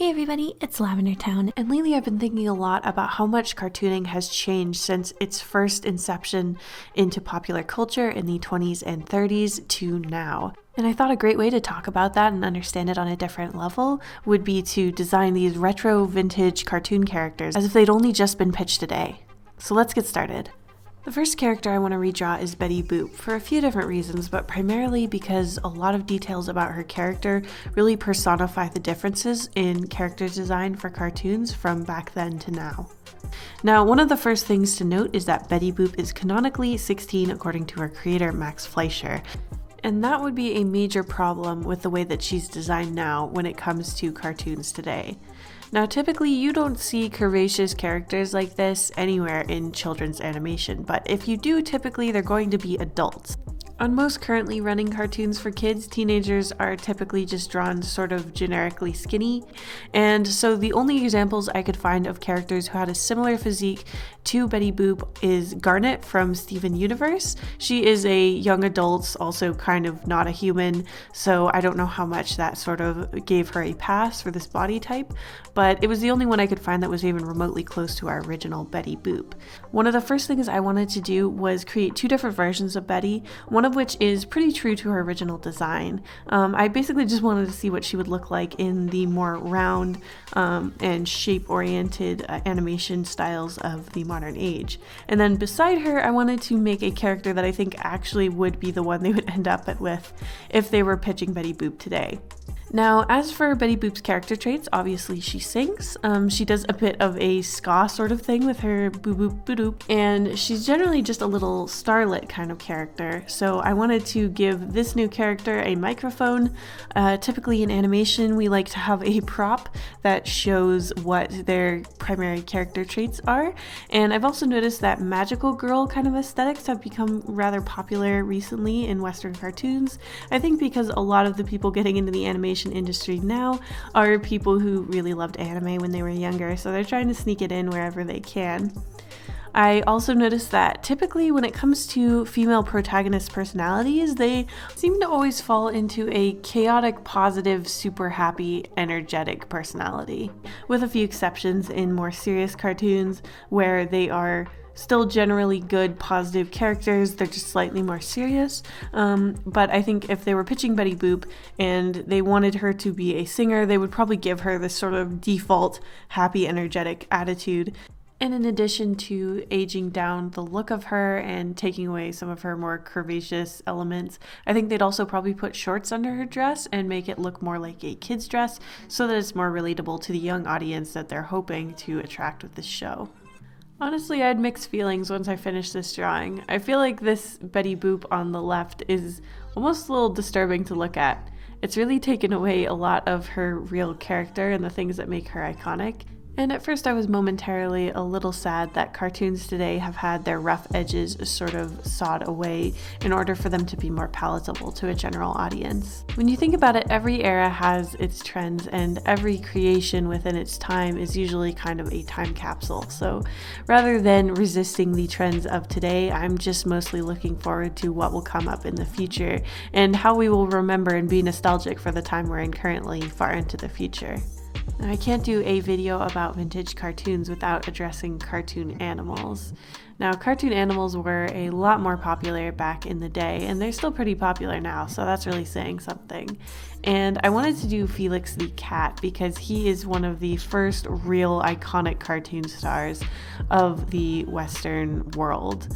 Hey everybody, it's Lavender Town, and lately I've been thinking a lot about how much cartooning has changed since its first inception into popular culture in the 20s and 30s to now. And I thought a great way to talk about that and understand it on a different level would be to design these retro vintage cartoon characters as if they'd only just been pitched today. So let's get started. The first character I want to redraw is Betty Boop for a few different reasons, but primarily because a lot of details about her character really personify the differences in character design for cartoons from back then to now. Now, one of the first things to note is that Betty Boop is canonically 16 according to her creator Max Fleischer. And that would be a major problem with the way that she's designed now when it comes to cartoons today. Now, typically you don't see curvaceous characters like this anywhere in children's animation, but if you do, typically they're going to be adults. On most currently running cartoons for kids, teenagers are typically just drawn sort of generically skinny, and so the only examples I could find of characters who had a similar physique to Betty Boop is Garnet from Steven Universe. She is a young adult, also kind of not a human, so I don't know how much that sort of gave her a pass for this body type, but it was the only one I could find that was even remotely close to our original Betty Boop. One of the first things I wanted to do was create two different versions of Betty, one of which is pretty true to her original design. I basically just wanted to see what she would look like in the more round and shape-oriented animation styles of the modern age. And then beside her, I wanted to make a character that I think actually would be the one they would end up with if they were pitching Betty Boop today. Now, as for Betty Boop's character traits, obviously she sings. She does a bit of a ska sort of thing with her boo boop boo doop, and she's generally just a little starlet kind of character. So I wanted to give this new character a microphone. Typically in animation, we like to have a prop that shows what their primary character traits are. And I've also noticed that magical girl kind of aesthetics have become rather popular recently in Western cartoons. I think because a lot of the people getting into the animation industry now are people who really loved anime when they were younger, so they're trying to sneak it in wherever they can. I also noticed that typically when it comes to female protagonist personalities, they seem to always fall into a chaotic, positive, super happy, energetic personality, with a few exceptions in more serious cartoons where they are still generally good, positive characters. They're just slightly more serious. But I think if they were pitching Betty Boop and they wanted her to be a singer, they would probably give her this sort of default, happy, energetic attitude. And in addition to aging down the look of her and taking away some of her more curvaceous elements, I think they'd also probably put shorts under her dress and make it look more like a kid's dress so that it's more relatable to the young audience that they're hoping to attract with this show. Honestly, I had mixed feelings once I finished this drawing. I feel like this Betty Boop on the left is almost a little disturbing to look at. It's really taken away a lot of her real character and the things that make her iconic. And at first I was momentarily a little sad that cartoons today have had their rough edges sort of sawed away in order for them to be more palatable to a general audience. When you think about it, every era has its trends and every creation within its time is usually kind of a time capsule. So rather than resisting the trends of today, I'm just mostly looking forward to what will come up in the future and how we will remember and be nostalgic for the time we're in currently far into the future. Now, I can't do a video about vintage cartoons without addressing cartoon animals. Now, cartoon animals were a lot more popular back in the day, and they're still pretty popular now, so that's really saying something. And I wanted to do Felix the Cat because he is one of the first real iconic cartoon stars of the Western world.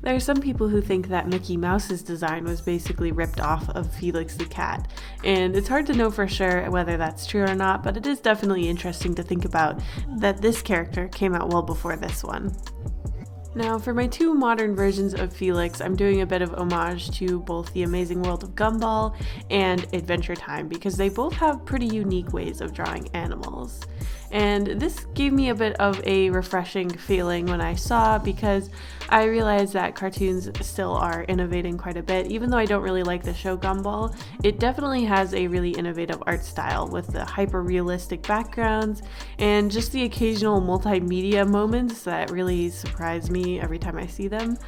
There are some people who think that Mickey Mouse's design was basically ripped off of Felix the Cat, and it's hard to know for sure whether that's true or not, but it is definitely interesting to think about that this character came out well before this one. Now, for my two modern versions of Felix, I'm doing a bit of homage to both The Amazing World of Gumball and Adventure Time because they both have pretty unique ways of drawing animals. And this gave me a bit of a refreshing feeling when I saw, because I realized that cartoons still are innovating quite a bit. Even though I don't really like the show Gumball, it definitely has a really innovative art style with the hyper-realistic backgrounds and just the occasional multimedia moments that really surprise me every time I see them.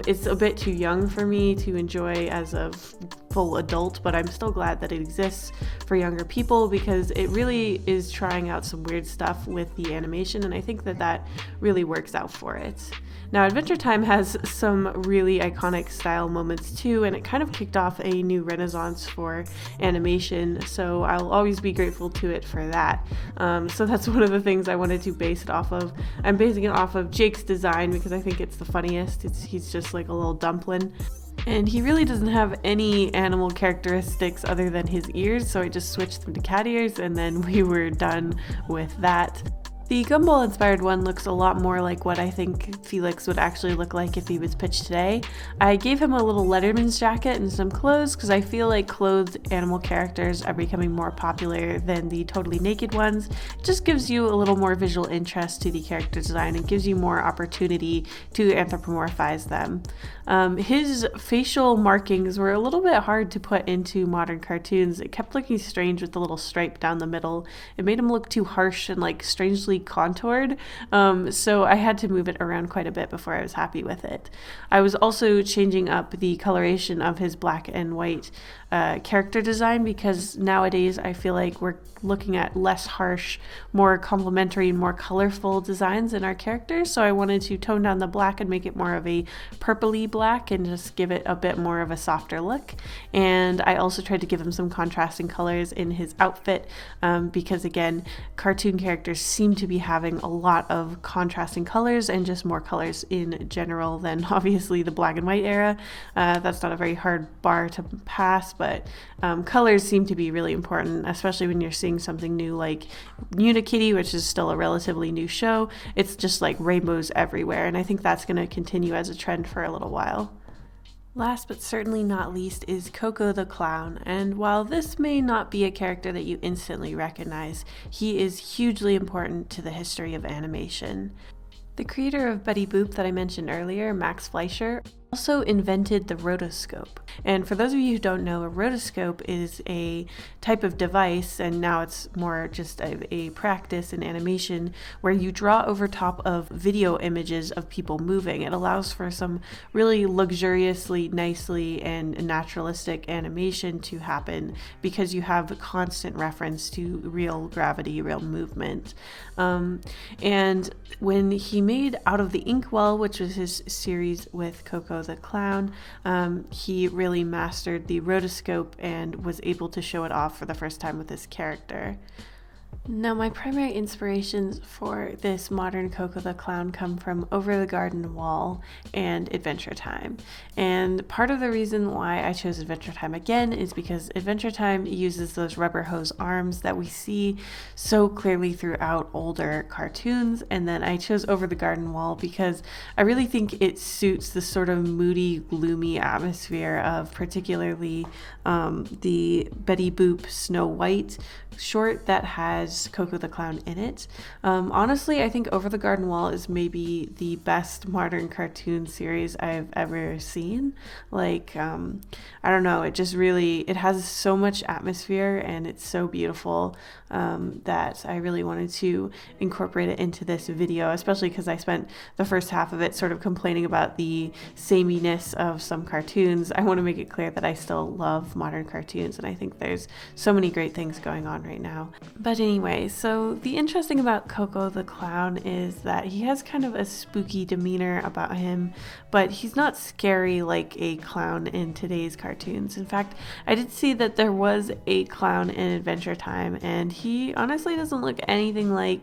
It's a bit too young for me to enjoy as of full adult, but I'm still glad that it exists for younger people because it really is trying out some weird stuff with the animation, and I think that that really works out for it. Now, Adventure Time has some really iconic style moments too, and it kind of kicked off a new renaissance for animation, so I'll always be grateful to it for that. So that's one of the things I wanted to base it off of. I'm basing it off of Jake's design because I think it's the funniest. He's just like a little dumpling. And he really doesn't have any animal characteristics other than his ears, so I just switched them to cat ears and then we were done with that. The Gumball inspired one looks a lot more like what I think Felix would actually look like if he was pitched today. I gave him a little Letterman's jacket and some clothes because I feel like clothed animal characters are becoming more popular than the totally naked ones. It just gives you a little more visual interest to the character design and gives you more opportunity to anthropomorphize them. His facial markings were a little bit hard to put into modern cartoons. It kept looking strange with the little stripe down the middle. It made him look too harsh and like strangely contoured, so I had to move it around quite a bit before I was happy with it. I was also changing up the coloration of his black and white character design because nowadays I feel like we're looking at less harsh, more complementary and more colorful designs in our characters, so I wanted to tone down the black and make it more of a purpley black and just give it a bit more of a softer look. And I also tried to give him some contrasting colors in his outfit because again, cartoon characters seem to be having a lot of contrasting colors and just more colors in general than obviously the black and white era. That's not a very hard bar to pass, but colors seem to be really important, especially when you're seeing something new like Unikitty, which is still a relatively new show. It's just like rainbows everywhere, and I think that's going to continue as a trend for a little while. Last but certainly not least is Coco the Clown, and while this may not be a character that you instantly recognize, he is hugely important to the history of animation. The creator of Betty Boop that I mentioned earlier, Max Fleischer, also invented the rotoscope. And for those of you who don't know, a rotoscope is a type of device, and now it's more just a practice in animation where you draw over top of video images of people moving. It allows for some really luxuriously, nicely, and naturalistic animation to happen because you have constant reference to real gravity, real movement. And when he made Out of the Inkwell, which was his series with Coco the Clown, he really mastered the rotoscope and was able to show it off for the first time with his character. Now, my primary inspirations for this modern Coco the Clown come from Over the Garden Wall and Adventure Time. And part of the reason why I chose Adventure Time again is because Adventure Time uses those rubber hose arms that we see so clearly throughout older cartoons. And then I chose Over the Garden Wall because I really think it suits the sort of moody, gloomy atmosphere of particularly the Betty Boop Snow White short that has Coco the Clown in it. Honestly, I think Over the Garden Wall is maybe the best modern cartoon series I've ever seen. Like, I don't know, it just really, it has so much atmosphere and it's so beautiful that I really wanted to incorporate it into this video, especially because I spent the first half of it sort of complaining about the sameness of some cartoons. I want to make it clear that I still love modern cartoons, and I think there's so many great things going on right now. But anyway, so the interesting about Coco the Clown is that he has kind of a spooky demeanor about him, but he's not scary like a clown in today's cartoons. In fact, I did see that there was a clown in Adventure Time, and he honestly doesn't look anything like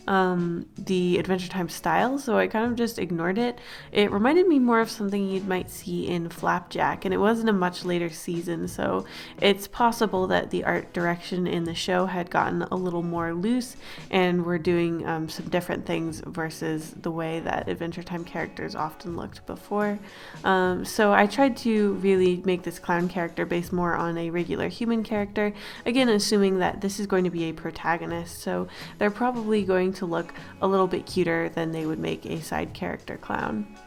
the Adventure Time style, so I kind of just ignored it. It reminded me more of something you might see in Flapjack, and it was in a much later season, so it's possible that the art direction in the show had gotten a little more loose and we're doing some different things versus the way that Adventure Time characters often looked before. So I tried to really make this clown character based more on a regular human character, again assuming that this is going to be a protagonist, so they're probably going to look a little bit cuter than they would make a side character clown.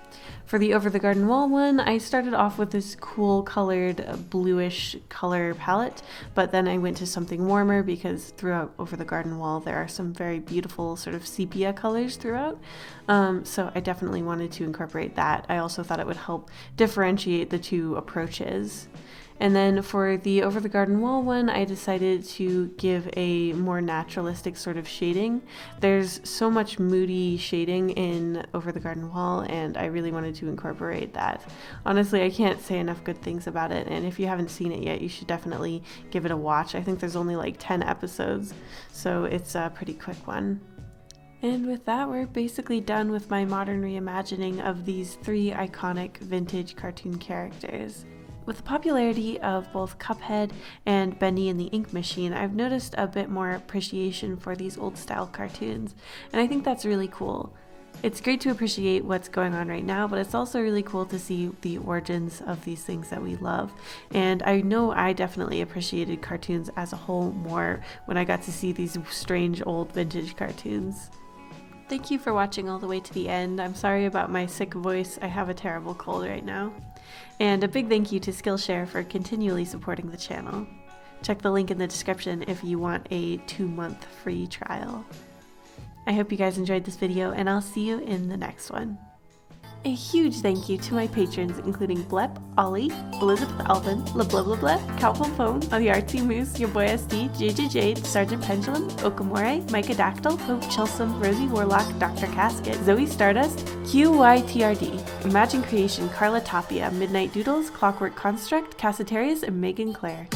For the Over the Garden Wall one, I started off with this cool colored bluish color palette, but then I went to something warmer because throughout Over the Garden Wall there are some very beautiful sort of sepia colors throughout, so I definitely wanted to incorporate that. I also thought it would help differentiate the two approaches. And then for the Over the Garden Wall one, I decided to give a more naturalistic sort of shading. There's so much moody shading in Over the Garden Wall, and I really wanted to incorporate that. Honestly, I can't say enough good things about it, and if you haven't seen it yet, you should definitely give it a watch. I think there's only like 10 episodes, so it's a pretty quick one. And with that, we're basically done with my modern reimagining of these 3 iconic vintage cartoon characters. With the popularity of both Cuphead and Bendy and the Ink Machine, I've noticed a bit more appreciation for these old style cartoons, and I think that's really cool. It's great to appreciate what's going on right now, but it's also really cool to see the origins of these things that we love. And I know I definitely appreciated cartoons as a whole more when I got to see these strange old vintage cartoons. Thank you for watching all the way to the end. I'm sorry about my sick voice. I have a terrible cold right now. And a big thank you to Skillshare for continually supporting the channel. Check the link in the description if you want a 2-month free trial. I hope you guys enjoyed this video, and I'll see you in the next one. A huge thank you to my patrons, including Blep, Ollie, Elizabeth Alvin, La Blah Blah Blah, Calpon The Artsy Moose, Your Boy SD, JJ Jade, Sergeant Pendulum, Okamore, Micah Dactyl, Hope Chelsom, Rosie Warlock, Dr. Casket, Zoe Stardust, QYTRD, Imagine Creation, Carla Tapia, Midnight Doodles, Clockwork Construct, Cassitarius, and Megan Clare.